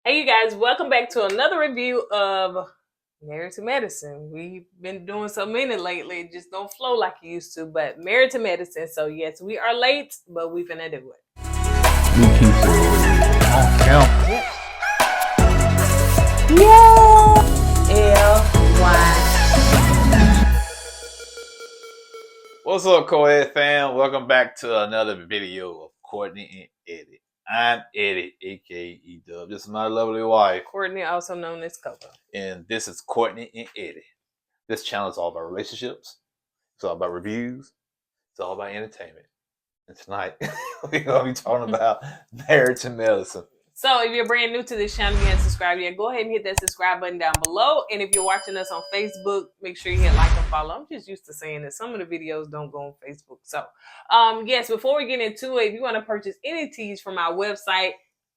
Hey, you guys, welcome back to another review of Married to Medicine. We've been doing so many lately, it just don't flow like it used to, but Married to Medicine. So, yes, we are late, but we finna do it. Yeah. LY. What's up, KOED fam? Welcome back to another video of Courtney and Eddie. I'm Eddie, aka E-Dub. This is my lovely wife, Courtney, also known as Coco. and this is Courtney and Eddie. This channel is all about relationships. It's all about reviews. It's all about entertainment. And tonight, we're going to be talking about Married to Medicine. So if you're brand new to this channel, you haven't subscribed yet, go ahead and hit that subscribe button down below. And if you're watching us on Facebook, make sure you hit like and follow. I'm just used to saying that some of the videos don't go on Facebook. So yes, before we get into it, if you want to purchase any teas from our website,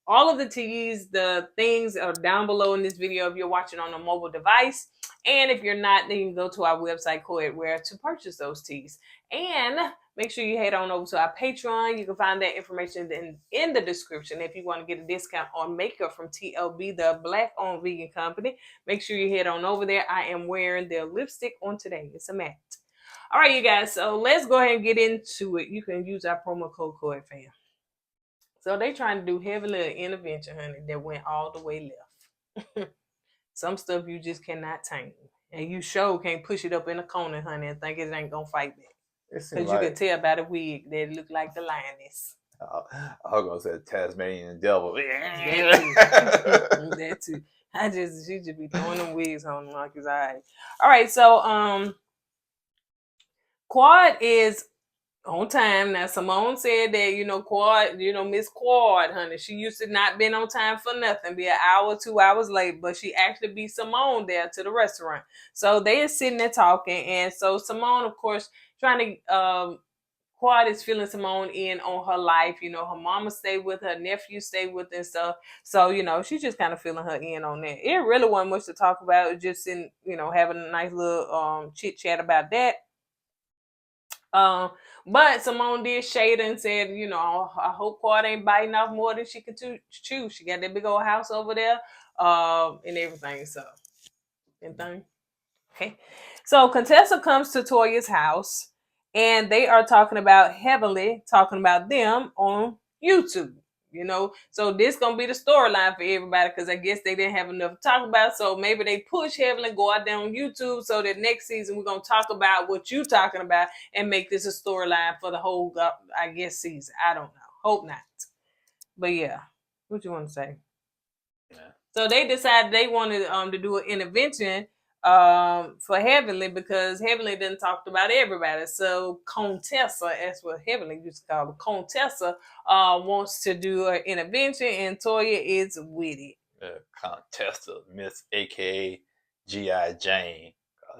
all of the teas, the things are down below in this video if you're watching on a mobile device. And if you're not, then you can go to our website, KOED, to purchase those teas. And make sure you head on over to our Patreon. You can find that information in the description. If you want to get a discount on makeup from TLB, the Black-owned vegan company, make sure you head on over there. I am wearing their lipstick on today. It's a matte. All right, you guys. So let's go ahead and get into it. You can use our promo code KOEDFAM. So they trying to do heavy little intervention, honey, that went all the way left. Some stuff you just cannot tame. And you sure can't push it up in a corner, honey, and think it ain't going to fight back. Because you can tell by the wig that it look like the lioness. I was going to say Tasmanian devil. That too. She just be throwing them wigs on him like his eyes. All right, so KOED is on time. Now, Simone said that, KOED, Miss KOED, honey, she used to not been on time for nothing, be an hour, 2 hours late, but she actually beat Simone there to the restaurant. So they are sitting there talking, and so Simone, of course, trying to, KOED is filling Simone in on her life. Her mama stayed with her, nephew stayed with her and stuff. So, she's just kind of filling her in on that. It really wasn't much to talk about. It was just having a nice little chit chat about that. But Simone did shade and said, I hope KOED ain't biting off more than she can chew. She got that big old house over there, and everything. So, anything? Okay. So Contessa comes to Toya's house, and they are talking about them on YouTube. So this gonna be the storyline for everybody, because I guess they didn't have enough to talk about. So maybe they push heavily, go out there on YouTube, so that next season we're gonna talk about what you talking about and make this a storyline for the whole, I guess, season. I don't know. Hope not. But yeah, what you want to say? Yeah. So they decided they wanted to do an intervention for Heavenly, because Heavenly didn't talk about everybody. So Contessa, that's what Heavenly used to call her, Contessa, wants to do an intervention, and Toya is with it. Contessa, Miss AKA G.I. Jane.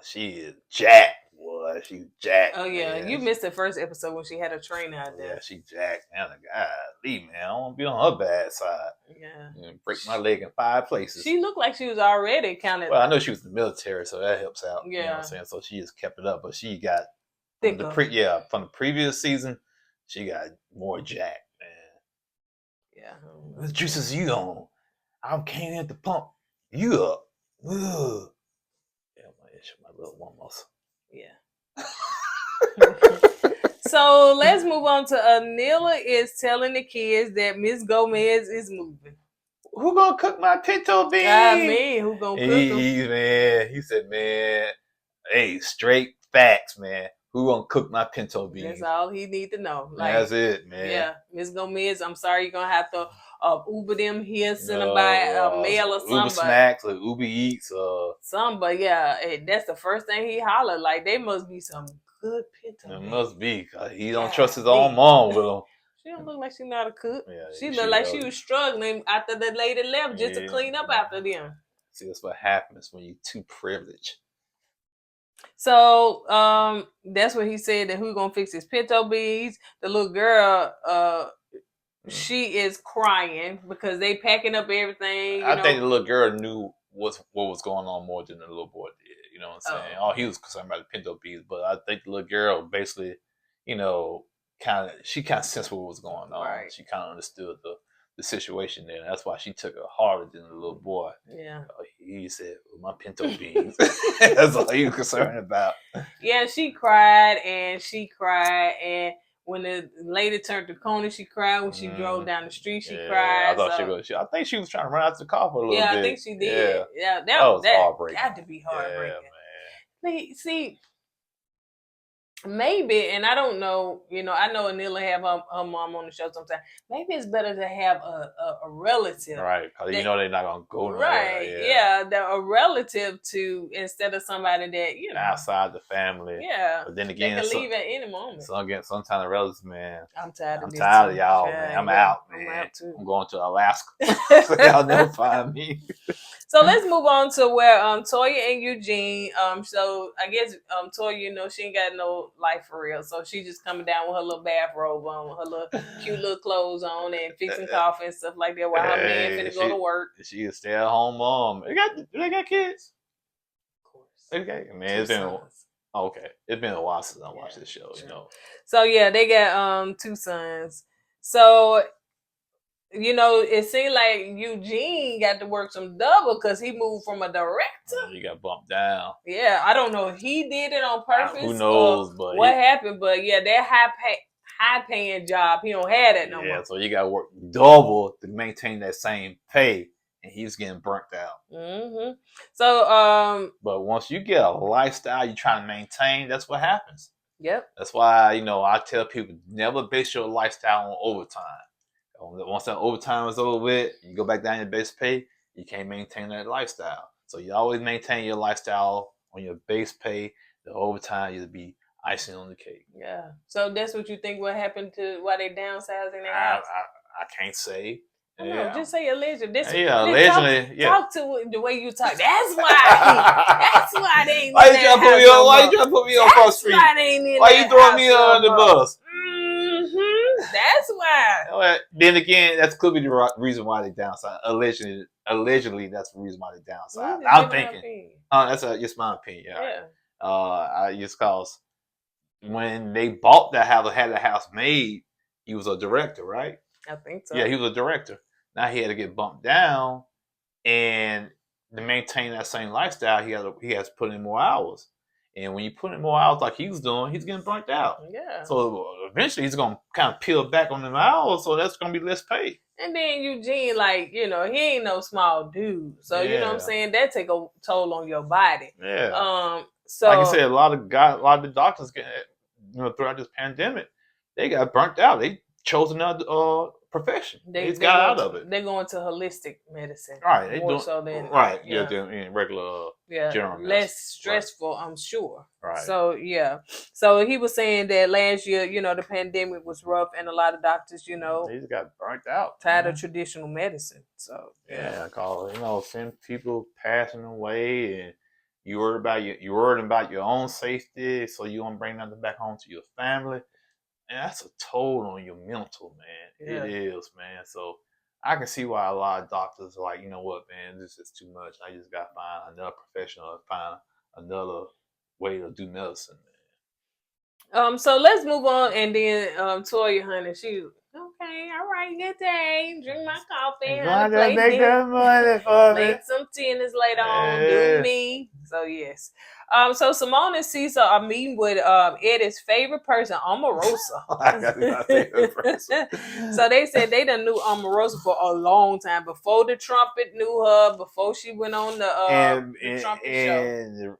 She is jacked. Boy, she's jacked. Oh yeah, man. You missed the first episode when she had a trainer out there. Yeah, she jacked. Man, golly, man, I don't want to be on her bad side. Yeah, break my leg in 5 places. She looked like she was already counted. Well, I know she was in the military, so that helps out. Yeah, you know what I'm saying. So she just kept it up, but she got from the previous season, she got more jacked, man. Yeah, the juices you on. I came in to pump you up. Ugh. Yeah, my little one muscle. Yeah. So let's move on to Anila is telling the kids that Miss Gomez is moving. Who gonna cook my pinto beans? Who gonna cook them? Man, he said, man, hey, straight facts, man. Who gonna cook my pinto beans? That's all he need to know. Like, that's it, man. Yeah, Miss Gomez, I'm sorry, you're gonna have to Uber them here, send them by mail or something. Uber Snacks or Uber Eats or something. But yeah, that's the first thing he hollered. Like, they must be some good pinto. It must be, cause he don't trust his own mom with him. She don't look like she know how to cook. Yeah, she looked like she was struggling after the lady left just to clean up after them. See, that's what happens when you're too privileged. So that's what he said, that who's gonna fix his pinto beans. The little girl, she is crying because they packing up everything. I think the little girl knew what was going on more than the little boy did. You know what I'm saying? Oh, he was concerned about the pinto beans, but I think the little girl basically, she kind of sensed what was going on. Right. She kind of understood the situation there. That's why she took it harder than the little boy. Yeah. He said, "My pinto beans." That's all he was concerned about. Yeah, she cried and she cried, and when the lady turned the corner, she cried. When she drove down the street, she cried. I thought I think she was trying to run out the car for a little bit. I think she did. Yeah, that was heartbreaking. Got to be heartbreaking. Yeah, man. See, maybe, and I don't know, I know Anila have her mom on the show sometimes. Maybe it's better to have a relative. Right, because you know they're not going to go nowhere. Right, a relative to, instead of somebody that, outside the family. Yeah. But then again, they can leave at any moment. So again, sometimes the relatives, man. I'm tired of y'all, man. I'm out, man. I'm out too. I'm going to Alaska. So y'all never find me. So let's move on to where Toya and Eugene. So I guess Toya, she ain't got no life for real. So she just coming down with her little bathrobe on, her little cute little clothes on, and fixing coffee and stuff like that while her man finna go to work. She a stay-at-home mom. Do they got kids? Of course. Okay, man. It's been a while since I watched this show. So yeah, they got 2 sons. So it seemed like Eugene got to work some double because he moved from a director. He got bumped down. Yeah, I don't know if he did it on purpose. Who knows? But what happened? But yeah, that high paying job, he don't have that no more. Yeah, so you got to work double to maintain that same pay, and he was getting burnt out. Mm-hmm. So, but once you get a lifestyle you're trying to maintain, that's what happens. Yep. That's why I tell people never base your lifestyle on overtime. Once that overtime is over with, you go back down your base pay, you can't maintain that lifestyle. So you always maintain your lifestyle on your base pay. The overtime is be icing on the cake. Yeah. So that's what you think what happened to why they downsizing their house? I can't say. No, just say allegedly. Allegedly. Talk to the way you talk. That's why. That's why they ain't. Why you trying to put me on cross street? Why you throwing me on the bus? That's why. Well, then again, that could be the reason why they downside. Allegedly, that's the reason why they downside. I'm thinking. That's just my opinion. Yeah. Just cause when they bought that house, had the house made, he was a director, right? I think so. Yeah, he was a director. Now he had to get bumped down, and to maintain that same lifestyle, he has to put in more hours. And when you put in more hours like he was doing, he's getting burnt out. Yeah. So eventually he's going to kind of peel back on them hours, so that's going to be less pay. And then Eugene, he ain't no small dude. So, you know what I'm saying? That take a toll on your body. Yeah. So like I said, a lot of the doctors throughout this pandemic, they got burnt out. They chose another profession. They got out of it. They're going to holistic medicine. Right. They more so than doing regular general medicine. Less stressful, right. I'm sure. Right. So so he was saying that last year, the pandemic was rough, and a lot of doctors, they just got burnt out, tired of traditional medicine. So cause some people passing away, and you're worried about your own safety, so you want to bring nothing back home to your family. And that's a toll on your mental, man. Yeah. It is, man. So I can see why a lot of doctors are like, you know what, man, this is too much. I just got to find another professional, find another way to do medicine, man. So let's move on, and then Toya, honey, she okay, all right, good day. Drink my coffee. Make some tennis later on. Do me. So yes. So Simone and Cecil are meeting with Eddie's favorite person, Omarosa. My favorite person. So they said they done knew Omarosa for a long time, before the Trumpet knew her, before she went on the Trumpet show.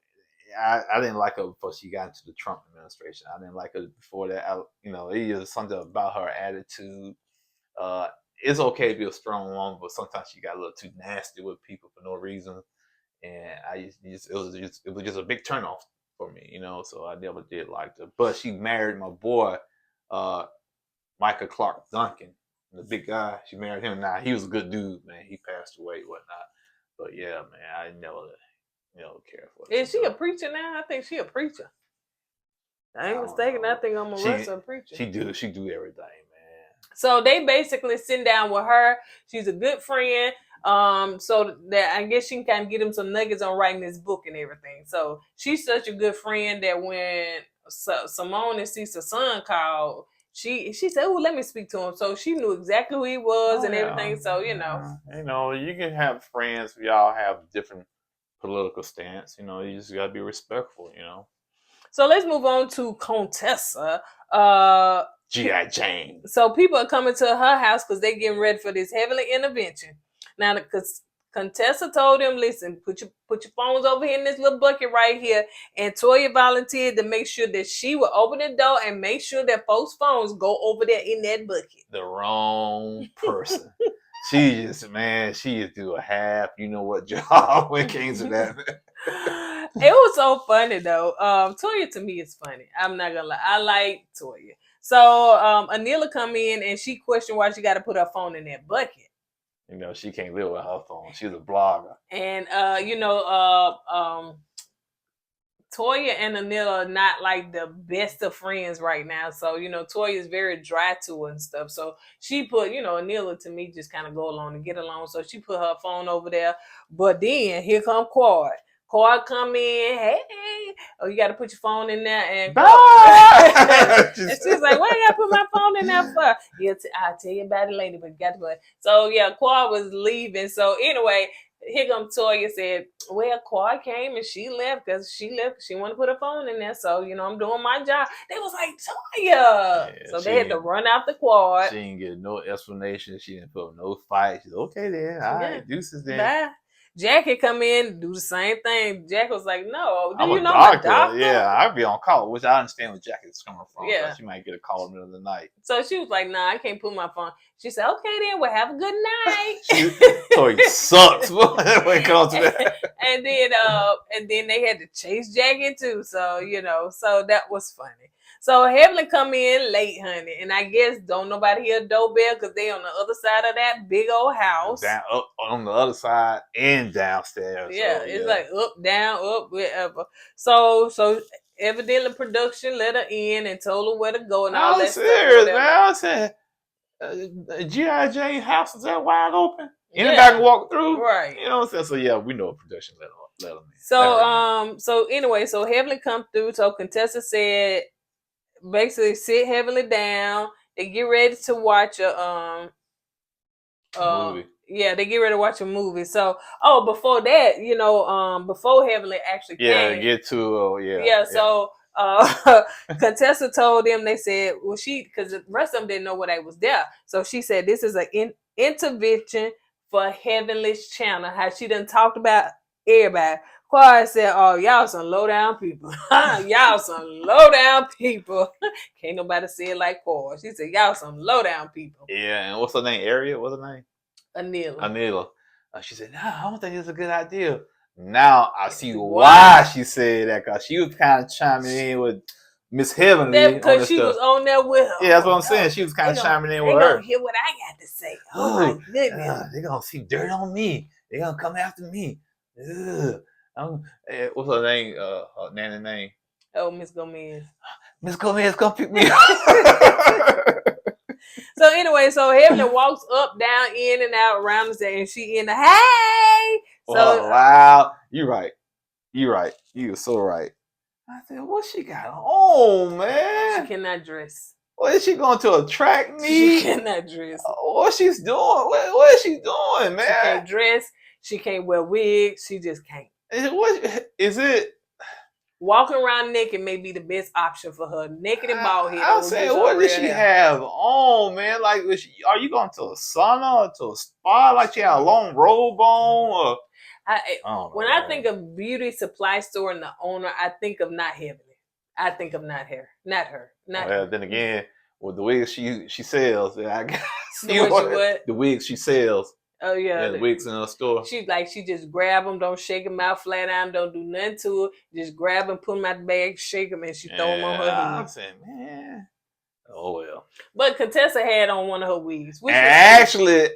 I didn't like her before she got into the Trump administration. I didn't like her before that. It was something about her attitude. It's okay to be a strong woman, but sometimes she got a little too nasty with people for no reason. And it was just a big turnoff for me, So I never did like her. But she married my boy, Michael Clark Duncan, the big guy. She married him. Now he was a good dude, man. He passed away, whatnot. But yeah, man, I never care for her. Is she a preacher now? I think she a preacher. I ain't mistaken. I think Omarosa a preacher. She do everything, man. So they basically sitting down with her. She's a good friend. So that I guess she can kind of get him some nuggets on writing this book and everything. So she's such a good friend that when Simone and Cecil's son called, she said, "Oh, let me speak to him." So she knew exactly who he was and everything. So you know, you can have friends. We all have different political stance. You just gotta be respectful. So let's move on to Contessa. G.I. Jane. So people are coming to her house because they're getting ready for this heavenly intervention. Now, because Contessa told them, listen, put your phones over here in this little bucket right here. And Toya volunteered to make sure that she would open the door and make sure that folks' phones go over there in that bucket. The wrong person. She just do a half, job when it came to that. It was so funny though. Toya to me is funny. I'm not gonna lie. I like Toya. So Anila come in and she questioned why she got to put her phone in that bucket. She can't live with her phone. She's a blogger. And Toya and Anila are not like the best of friends right now. So, Toya is very dry to her and stuff. So she put, Anila to me just kind of go along and get along. So she put her phone over there. But then here come KOED. KOED come in, hey, oh, you got to put your phone in there. And, and she's like, why you got to put my phone in there for? Yeah, I'll tell you about it later, but got to put. So, yeah, KOED was leaving. So, anyway, here comes Toya said, well, KOED came and she left because she wanted to put her phone in there. So, I'm doing my job. They was like, Toya. Yeah, so they had to run out the KOED. She didn't get no explanation. She didn't put no fight. She's okay then. All right, deuces then. Bye. Jackie come in, do the same thing. Jack was like, no, I'm a doctor. Yeah, I'd be on call, which I understand where Jackie's coming from. Yeah. She might get a call in the middle of the night. So she was like, nah, I can't put my phone. She said, okay then, well, have a good night. Toya sucks when it comes to that. And then they had to chase Jackie too. So, so that was funny. So Heavenly come in late, honey, and I guess don't nobody hear a doorbell because they on the other side of that big old house. Down, up on the other side and downstairs. Yeah, it's like up, down, up, wherever. So evidently production let her in and told her where to go and all that serious, stuff. Man, I said, G.I. Jane house is that wide open? Anybody can walk through, right? You know what I'm saying? So yeah, we know production let them in. So anyway, so Heavenly come through. So Contessa said, basically sit Heavenly down. They get ready to watch a movie. Yeah, they get ready to watch a movie. So, before that, before Heavenly actually came. Yeah, get to, Yeah, so Contessa told them, they said, well, because the rest of them didn't know what I was there. So she said, this is an intervention for Heavenly's channel. How she done talked about everybody. KOED said, oh, y'all some low down people. Y'all some low down people. Can't nobody say it like KOED. She said, y'all some low down people. Yeah, and what's her name? Area? What's her name? Anila. She said, no, I don't think it's a good idea. Now I see why she said that, because she was kind of chiming in with Miss Heavenly. Because she was on there with her. Yeah, that's what I'm saying. She was kind of chiming in with her. They're going to hear what I got to say. Oh, my goodness. They're going to see dirt on me. They're going to come after me. What's her name? Her nanny name? Oh, Miss Gomez. Miss Gomez, come pick me up. So anyway, so Heavenly walks up, down, in and out around the and she in the hey. So wow, you right. You are so right. I said, what she got on, man? She cannot dress. What is she going to attract me? She cannot dress. What she's doing? What is she doing, man? She can't dress. She can't wear wigs. She just can't. Is it? Walking around naked may be the best option for her. Naked and bald head. I'm saying, what does she have on, man? Like, are you going to a sauna or to a spa? Like, she had a long robe on? Or when I think of beauty supply store and the owner, I think of not Heavenly. I think of not her. Then again, with the wigs she sells, I guess the wigs she sells. Oh yeah, the wigs in her store. She just grab them, don't shake them out flat down, don't do nothing to it. Just grab them, put them out the bag, shake them, and she throw them on her head. I'm saying, man, oh well. But Contessa had on one of her wigs. Actually,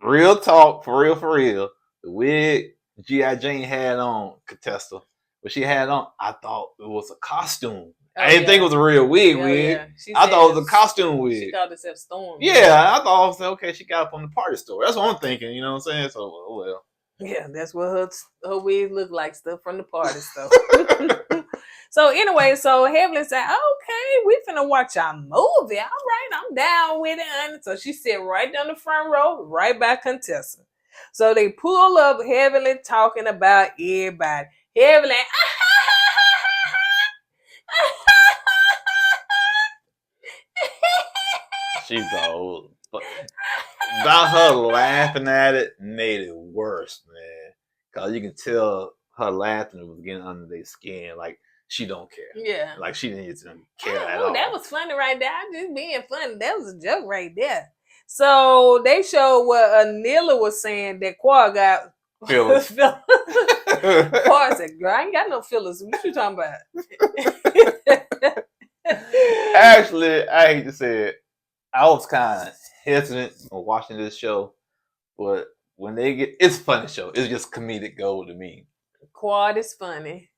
real talk, for real, the wig G.I. Jane had on, Contessa, what she had on, I thought it was a costume. I didn't think it was a real wig. Yeah. I thought it was a costume wig. She called herself Storm. Yeah, I thought, okay, she got up on the party store. That's what I'm thinking, you know what I'm saying? So, oh well. Yeah, that's what her wig looked like, stuff from the party store. So anyway, so Heavenly said, okay, we finna watch our movie. All right, I'm down with it, honey. So she sat right down the front row, right by Contessa. So they pull up, Heavenly talking about everybody. Heavenly, She's old. But about her laughing at it made it worse, man. Cause you can tell her laughing was getting under their skin. Like she don't care. yeah. Like she didn't care at Oh, all. that was funny right there. I'm just being funny. That was a joke right there. So they showed what Anila was saying that Quad got Feelings. Quad said, girl, I ain't got no feelings. What you talking about? Actually, I hate to say it, I was kind of hesitant on watching this show, but when they get, it's a funny show. It's just comedic gold to me. Quad is funny.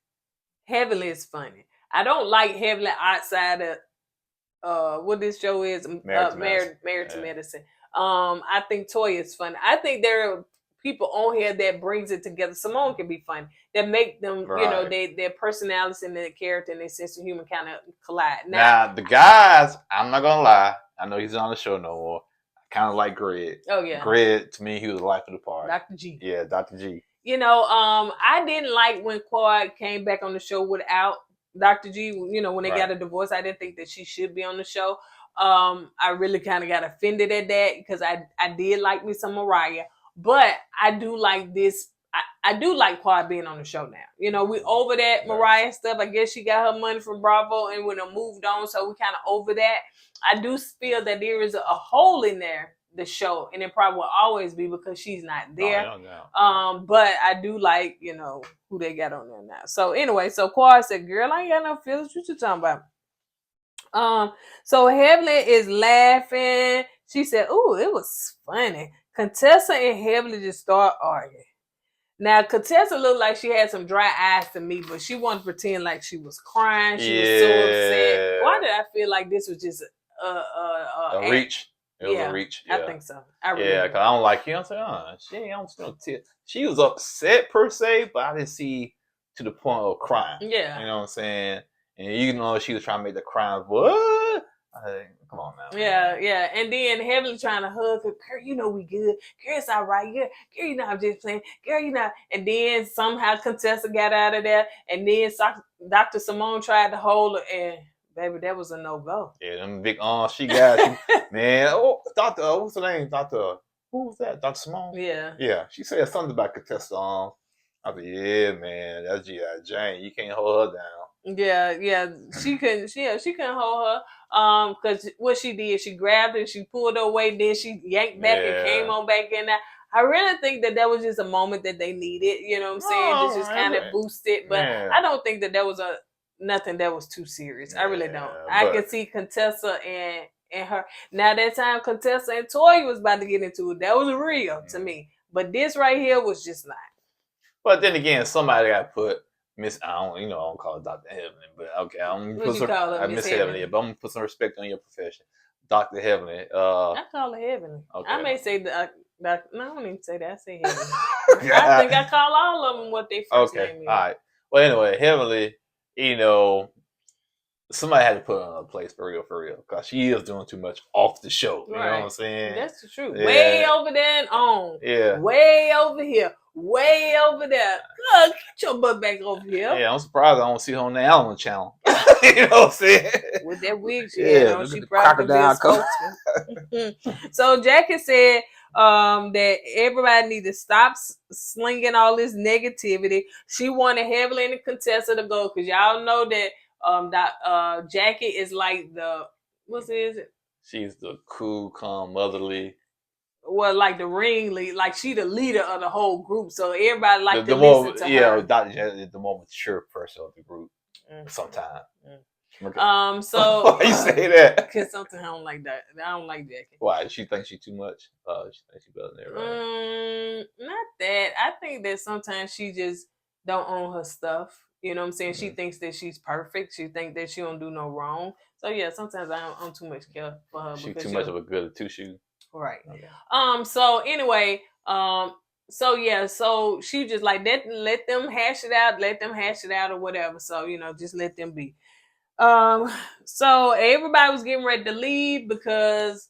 Heavenly is funny. I don't like Heavenly outside of what this show is, Married to Medicine. I think Toya is funny. I think there are people on here that brings it together. Simone can be funny. That make them, Right. you know, their personality and their character and their sense of humor kind of collide. Now the guys, I'm not gonna lie. I know he's on the show no more. I kind of like Greg. Oh yeah, Greg to me, he was the life of the party. Dr. G. Yeah, Dr. G. You know, I didn't like when Quad came back on the show without Dr. G. You know, when they got a divorce, I didn't think that she should be on the show. I really kind of got offended at that because I did like me some Mariah, but I do like this. I do like Quad being on the show now. You know, we over that Mariah stuff. I guess she got her money from Bravo and when it moved on, so we kind of over that. I do feel that there is a hole in there, the show, and it probably will always be because she's not there. But I do like, you know, who they got on there now. So anyway, so Quad said, girl, I ain't got no feelings. What you talking about? So Heavenly is laughing. She said, ooh, it was funny. Contessa and Heavenly just start arguing. Now, Contessa looked like she had some dry eyes to me, but she wanted to pretend like she was crying. She was so upset. Why did I feel like this was just a reach? It was a reach. Yeah. I think so. Because I don't like you. I'm saying, I don't feel tears. She was upset per se, but I didn't see to the point of crying. Yeah. You know what I'm saying? And you know she was trying to make the crying. What? Come on now. Yeah. And then Heavenly trying to hug her. Girl, you know we good. Girl, it's all right. Girl, you know I'm just playing. Girl, you know. And then somehow Contessa got out of there. And then Dr. Simone tried to hold her. And baby, that was a no-go. Yeah, them big arms she got. Man, Dr. What's her name? Who was that? Dr. Simone? Yeah. Yeah, she said something about Contessa's arms. I said, yeah, man, that's G.I. Jane. You can't hold her down. Yeah. She couldn't hold her. Because what she did, she grabbed her, she pulled her away, then she yanked back and came on back in there. I really think that was just a moment that they needed, you know what I'm saying? Just kind of boosted. But I don't think that was nothing that was too serious. I really don't. I can see Contessa and her. Now that time Contessa and Toya was about to get into it, that was real to me. But this right here was just not. But then again, somebody got put Miss. I don't call her Dr. Heavenly, but okay, I'm gonna put some Miss Heavenly. But I'm gonna put some respect on your profession, Dr. Heavenly. I call her Heavenly. Okay. I may say that. No, I don't even say that. I say Heavenly. I think I call all of them what they first name is. All right. Well, anyway, Heavenly. You know, somebody had to put her in a place for real, because she is doing too much off the show. You know what I'm saying? That's the truth. Yeah. Way over there and on. Yeah. Way over here. Way over there. Good, get your butt back over here. Yeah, I'm surprised I don't see her on the Allen channel. You know what I'm saying? With that wig she had on, she probably be a spokesman. So Jackie said that everybody need to stop slinging all this negativity. She wanted Heavenly and Contessa to go because y'all know that Jackie is like the what is it? She's the cool, calm, motherly. Well, like the ringleader, like she the leader of the whole group, so everybody like to listen to her. Yeah, Dr. J is the more mature person of the group. Sometimes. Okay. So why you say that? Because sometimes I don't like that. I don't like Jackie. Why? She thinks she's too much. She thinks she's better than everybody. Not that. I think that sometimes she just don't own her stuff. You know what I'm saying? She thinks that she's perfect. She thinks that she don't do no wrong. So yeah, sometimes I'm too much care for her. She's too much of a good two-shoe. Right. Okay. So anyway, So yeah, so she just like that. Let them hash it out. Let them hash it out or whatever. So just let them be. So everybody was getting ready to leave because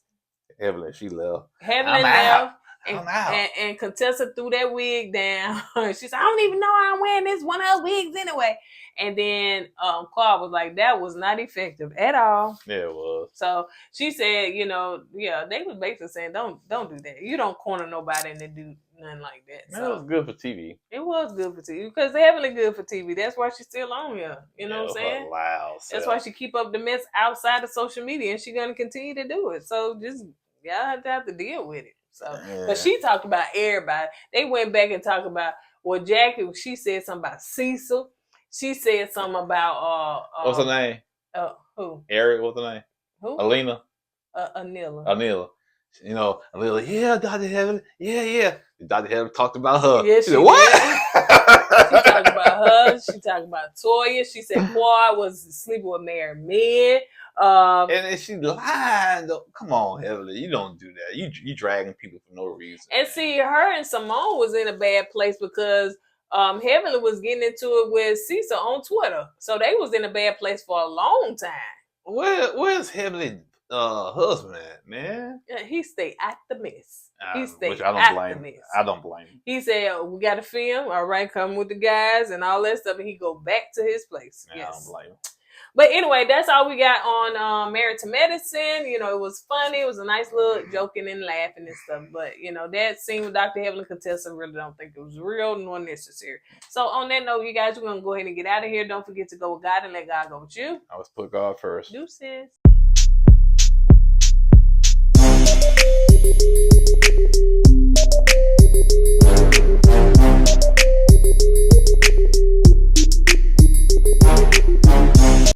Evelyn, she left. Evelyn I'm out. left. I'm out. And Contessa threw that wig down. She said, I don't even know I'm wearing this one of her wigs anyway. And then Claude was like, that was not effective at all. Yeah, it was. So she said, they was basically saying, don't do that. You don't corner nobody and then do nothing like that. So, it was good for TV. It was good for TV because they're heavily good for TV. That's why she's still on here. You know what I'm saying? Loud. That's why she keep up the mess outside of social media, and she's gonna continue to do it. So just y'all have to deal with it. So, but she talked about everybody. They went back and talked about Jackie. She said something about Cecil. She said something about what's her name? Who? Eric. What's her name? Who? Alina. Anila. Anila, yeah, Dr. Heaven, yeah. Dr. Heaven talked about her. Yeah, she said, what? She talked about her. She talked about Toya. She said Quad was sleeping with married men. And she lied. Come on, Heavenly, you don't do that. You dragging people for no reason. And see, her and Simone was in a bad place because Heavenly was getting into it with Cecil on Twitter. So they was in a bad place for a long time. Where's Heavenly husband at, man? Yeah, he stayed at the mess. He stayed which I don't blame him. I don't blame him. He said, we got to film. All right, come with the guys and all that stuff. And he go back to his place. Yeah, yes. I don't blame him. But anyway, that's all we got on Married to Medicine. It was funny. It was a nice little joking and laughing and stuff. But, that scene with Dr. Heavenly Contessa, really don't think it was real nor necessary. So on that note, you guys, we're going to go ahead and get out of here. Don't forget to go with God and let God go with you. I was put God first. Deuces.